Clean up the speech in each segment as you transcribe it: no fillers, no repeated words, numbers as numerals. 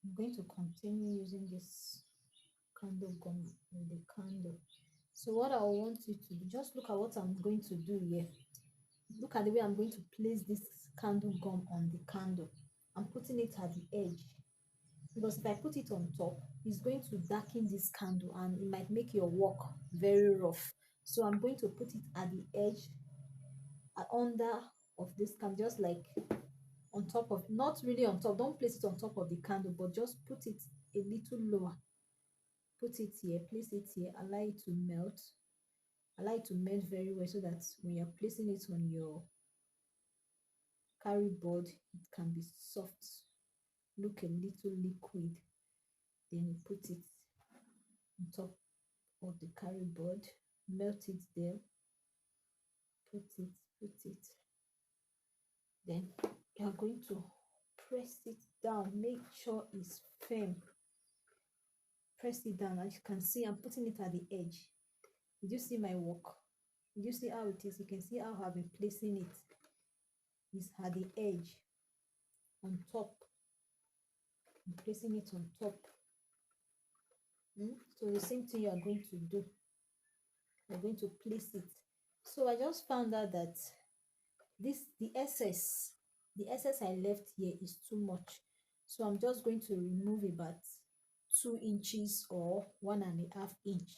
I'm going to continue using this candle gum in the candle. So what I want you to do, just look at what I'm going to do here. Look at the way I'm going to place this candle gum on the candle. I'm putting it at the edge, because if I put it on top, it's going to darken this candle and it might make your work very rough. So I'm going to put it at the edge, under of this candle, just like on top of, not really on top, don't place it on top of the candle, but just put it a little lower. Put it here, place it here, allow it to melt. Allow it to melt very well, so that when you're placing it on your carry board, it can be soft, look a little liquid. Then you put it on top of the carry board, melt it there, put it. Then you are going to press it down, make sure it's firm. Press it down. As you can see, I'm putting it at the edge. Did you see my work? Did you see how it is? You can see how I've been placing it. It's at the edge, on top. I'm placing it on top. So the same thing you are going to do. You're going to place it. So I just found out that the excess I left here is too much. So I'm just going to remove about 2 inches or 1.5 inch.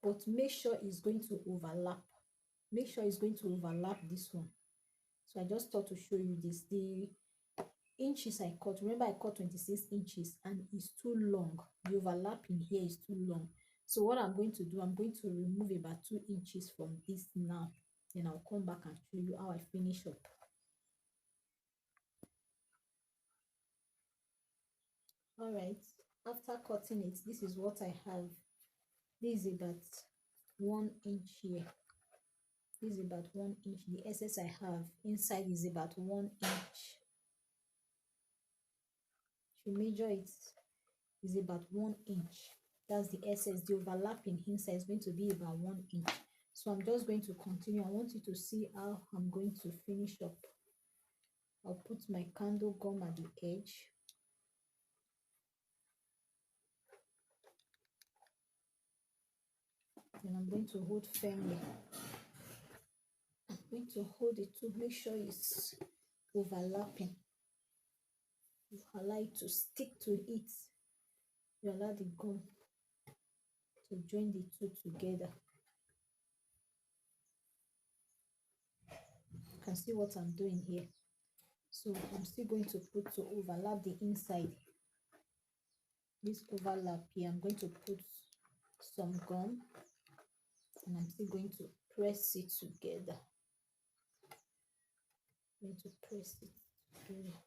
But make sure it's going to overlap. Make sure it's going to overlap this one. So I just thought to show you this. The inches I cut, remember I cut 26 inches and it's too long. The overlapping here is too long. So what I'm going to do, I'm going to remove about 2 inches from this now. Then I'll come back and show you how I finish up. All right, after cutting it, this is what I have. This is about 1 inch here. This is about 1 inch. The excess I have inside is about 1 inch. If you measure it, is about 1 inch. That's the excess. The overlapping inside is going to be about 1 inch. So I'm just going to continue. I want you to see how I'm going to finish up. I'll put my candle gum at the edge. Then I'm going to hold firmly. I'm going to hold it to make sure it's overlapping. You allow it to stick to it. You allow the gum to join the two together. You can see what I'm doing here. So I'm still going to put to overlap the inside. This overlap here, I'm going to put some gum and I'm still going to press it together. I'm going to press it together.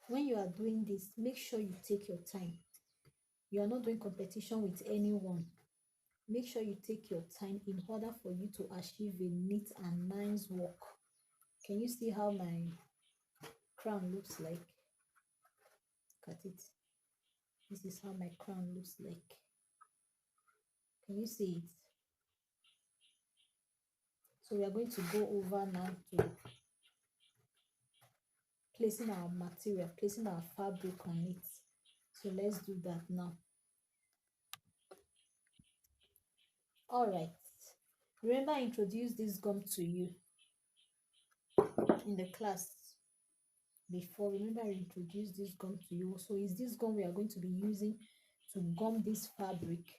When you are doing this, make sure you take your time. You are not doing competition with anyone. Make sure you take your time in order for you to achieve a neat and nice work. Can you see how my crown looks like? Look at it. This is how my crown looks like. Can you see it? So we are going to go over now to placing our material, placing our fabric on it. So let's do that now. All right. Remember I introduced this gum to you in the class before. Remember I introduced this gum to you. So is this gum we are going to be using to gum this fabric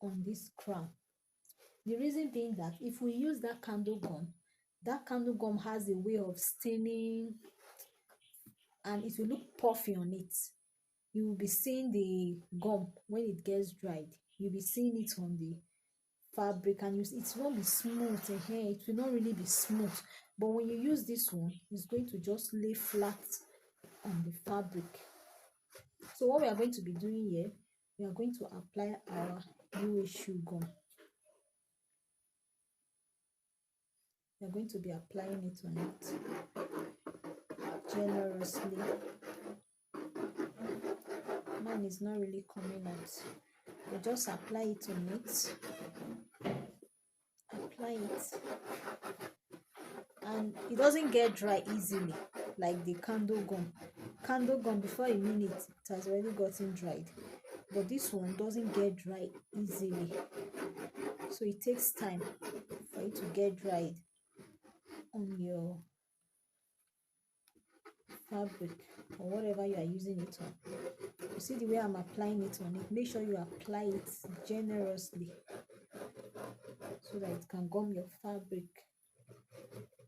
on this crown. The reason being that if we use that candle gum has a way of staining and it will look puffy on it. You will be seeing the gum when it gets dried. You'll be seeing it on the fabric and it won't be smooth. It will not really be smooth. But when you use this one, it's going to just lay flat on the fabric. So what we are going to be doing here, we are going to apply our UA shoe gum. You're going to be applying it on it generously. Mine is not really coming out. I just apply it on it. Apply it. And it doesn't get dry easily like the candle gum. Candle gum, before a minute, it has already gotten dried. But this one doesn't get dry easily. So it takes time for it to get dried on your fabric or whatever you are using it on. You see the way I'm applying it on it. Make sure you apply it generously so that it can gum your fabric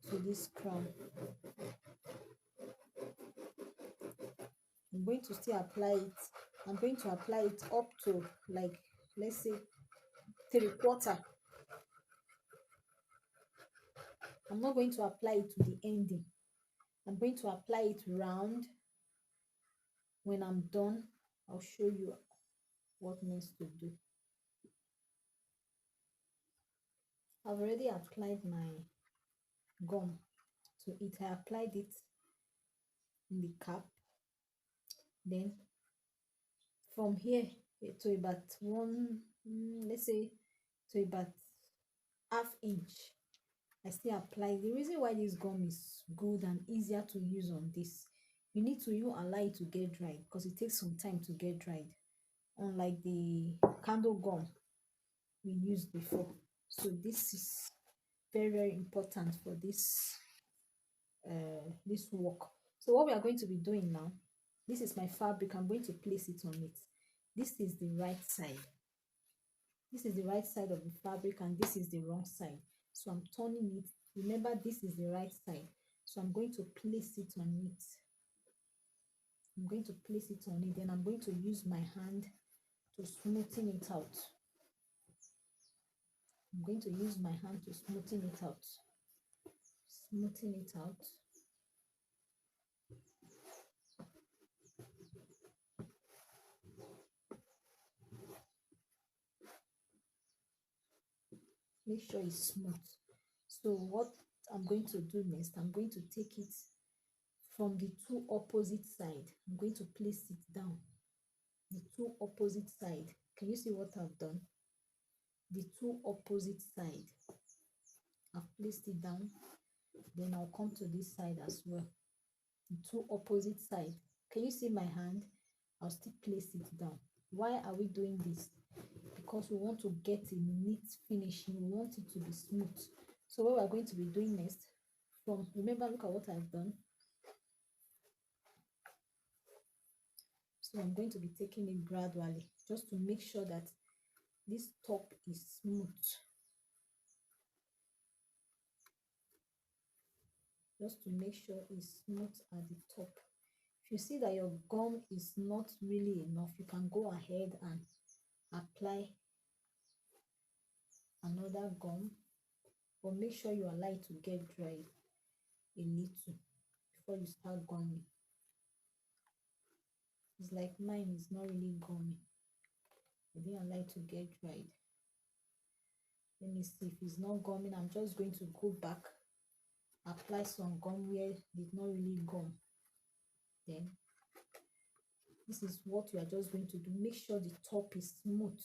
to this crown. I'm going to still apply it. I'm going to apply it up to, like, let's say 3/4. I'm not going to apply it to the ending. I'm going to apply it round. When I'm done, I'll show you what next to do. I've already applied my gum to it. I applied it in the cap. Then from here to about let's say to about ½ inch, I still apply. The reason why this gum is good and easier to use on this, you need to even allow it to get dried because it takes some time to get dried, unlike the candle gum we used before. So this is very important for this this work. So what we are going to be doing now, this is my fabric. I'm going to place it on it. This is the right side. This is the right side of the fabric and this is the wrong side. So I'm turning it. Remember, this is the right side. So I'm going to place it on it. I'm going to place it on it. Then I'm going to use my hand to smoothen it out. I'm going to use my hand to smoothen it out. Smoothing it out. Make sure it's smooth. So what I'm going to do next, I'm going to take it from the two opposite sides. I'm going to place it down. The two opposite side. Can you see what I've done? The two opposite side. I've placed it down. Then I'll come to this side as well. The two opposite side. Can you see my hand? I'll still place it down. Why are we doing this? Because we want to get a neat finishing. We want it to be smooth. So what we're going to be doing next, remember, look at what I've done. So I'm going to be taking it gradually just to make sure that this top is smooth. Just to make sure it's smooth at the top. If you see that your gum is not really enough, you can go ahead and apply another gum, but make sure you allow it to get dry a little before you start gumming. It's like mine is not really gummy. I didn't allow it to get dried. Let me see if it's not gumming. I'm just going to go back, apply some gum where it did not really gum. Then this is what you are just going to do. Make sure the top is smooth.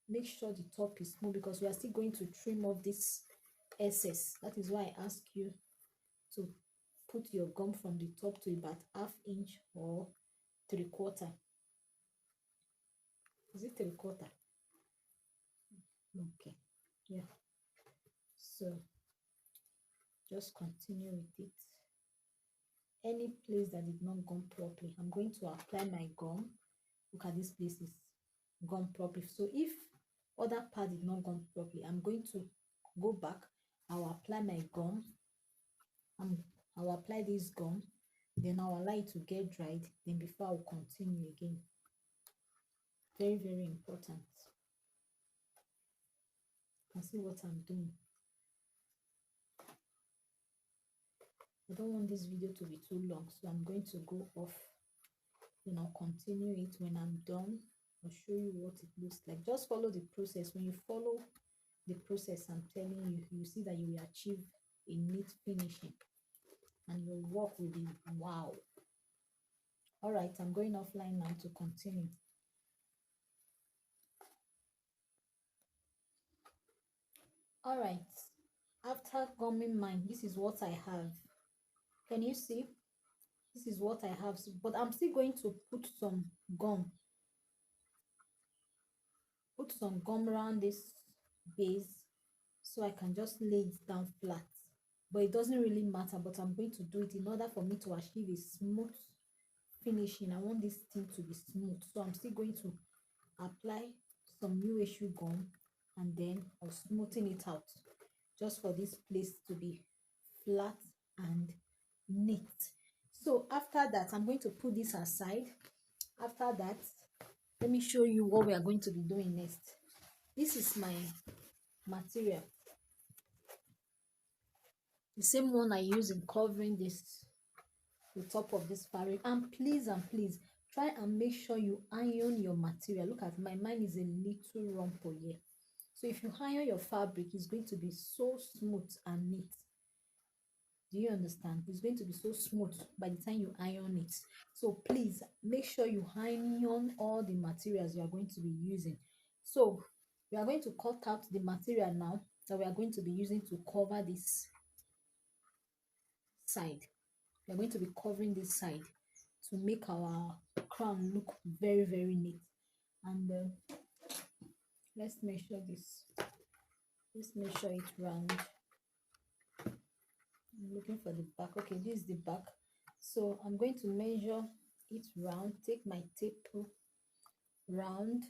Make sure the top is smooth because we are still going to trim off this excess. That is why I ask you to put your gum from the top to about ½ inch or 3/4. Is it 3/4? Okay, yeah. So just continue with it. Any place that did not gum properly, I'm going to apply my gum. Look at these places gum properly. So if other part did not gum properly, I'm going to go back. I'll apply my gum. I'll apply this gum. Then I'll allow it to get dried. Then before I'll continue again. Very important. You can see what I'm doing. I don't want this video to be too long, so I'm going to go off. Then I'll continue it. When I'm done, I'll show you what it looks like. Just follow the process. When you follow the process I'm telling you, you see that you will achieve a neat finishing and your work will be wow. All right, I'm going offline now to continue. All right, after gumming mine, this is what I have. Can you see? This is what I have, but I'm still going to gum, put some gum around this base so I can just lay it down flat. But it doesn't really matter, but I'm going to do it in order for me to achieve a smooth finishing. I want this thing to be smooth, so I'm still going to apply some new issue gum and then I'll smoothen it out just for this place to be flat and neat. So after that, I'm going to put this aside. After that, let me show you what we are going to be doing next. This is my material, the same one I use in covering this, the top of this fabric. And please try and make sure you iron your material. Look at mine is a little rumple here. So if you iron your fabric, it's going to be so smooth and neat. Do you understand? It's going to be so smooth by the time you iron it. So please make sure you iron all the materials you are going to be using. So we are going to cut out the material now that we are going to be using to cover this side. We are going to be covering this side to make our crown look very neat. And let's measure this. Let's measure it round. I'm looking for the back. Okay, this is the back. So I'm going to measure it round. Take my tape round.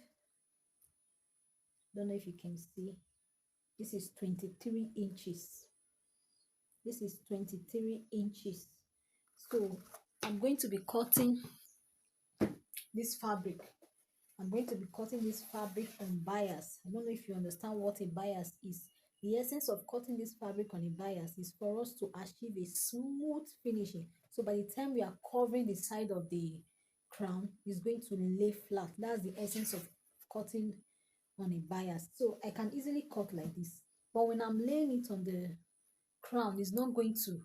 Don't know if you can see. This is 23 inches. This is 23 inches. So I'm going to be cutting this fabric. I'm going to be cutting this fabric on bias. I don't know if you understand what a bias is. The essence of cutting this fabric on a bias is for us to achieve a smooth finishing. So by the time we are covering the side of the crown, it's going to lay flat. That's the essence of cutting on a bias. So I can easily cut like this. But when I'm laying it on the crown, it's not going to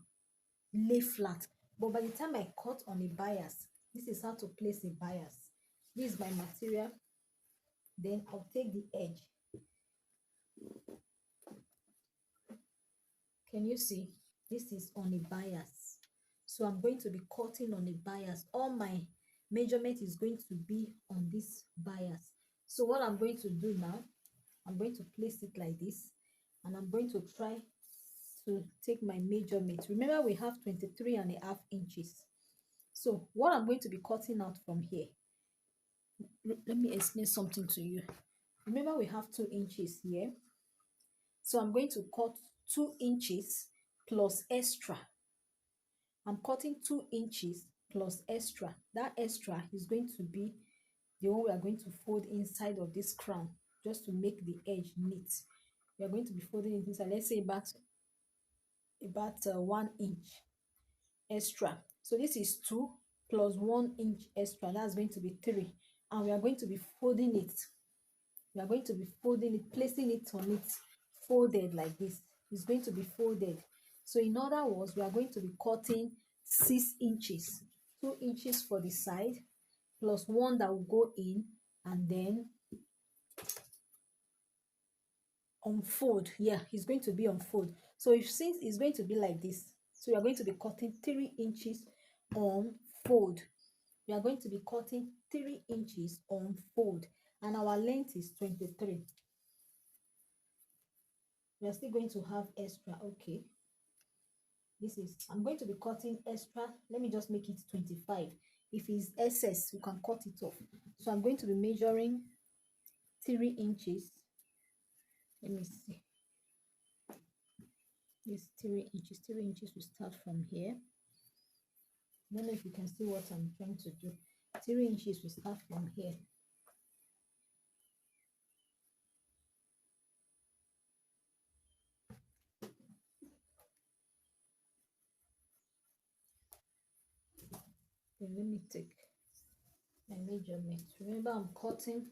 lay flat. But by the time I cut on a bias, this is how to place a bias. This is my material. Then I'll take the edge. Can you see? This is on a bias. So I'm going to be cutting on a bias. All my measurement is going to be on this bias. So what I'm going to do now, I'm going to place it like this. And I'm going to try to take my measurement. Remember, we have 23.5 inches. So what I'm going to be cutting out from here, let me explain something to you. Remember, we have 2 inches here. So I'm going to cut 2 inches plus extra. I'm cutting 2 inches plus extra. That extra is going to be the one we are going to fold inside of this crown just to make the edge neat. We are going to be folding it inside, let's say about 1 inch extra. So this is 2 plus 1 inch extra. That's going to be 3. And we are going to be folding it. We are going to be folding it, placing it on it, folded like this. It's going to be folded. So in other words, we are going to be cutting 6 inches, 2 inches for the side, plus 1 that will go in, and then unfold. Yeah, it's going to be unfold. So if since it's going to be like this, so we are going to be cutting 3 inches on fold. We are going to be cutting 3 inches on fold, and our length is 23. We are still going to have extra. Okay, I'm going to be cutting extra. Let me just make it 25. If it's excess, you can cut it off. So I'm going to be measuring 3 inches. Let me see. This 3 inches. 3 inches will start from here. I don't know if you can see what I'm trying to do. 3 inches will start from here. Then let me take my measurement. Remember, I'm cutting